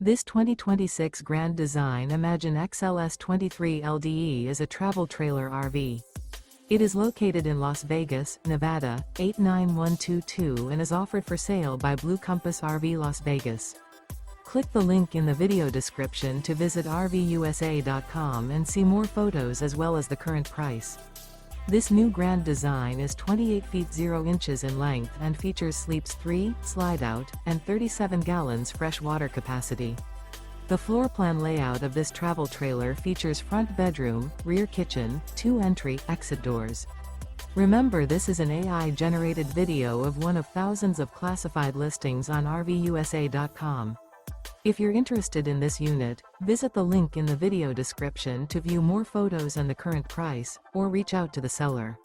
This 2026 Grand Design Imagine XLS 23 LDE is a travel trailer RV. It is located in Las Vegas, Nevada, 89122 and is offered for sale by Blue Compass RV Las Vegas. Click the link in the video description to visit RVUSA.com and see more photos as well as the current price. This new Grand Design is 28 feet 0 inches in length and features sleeps 3, Slideout, and 37 gallons fresh water capacity. The floor plan layout of this travel trailer features front bedroom, rear kitchen, 2 entry/exit doors. Remember, this is an AI-generated video of one of thousands of classified listings on RVUSA.com. If you're interested in this unit, visit the link in the video description to view more photos and the current price, or reach out to the seller.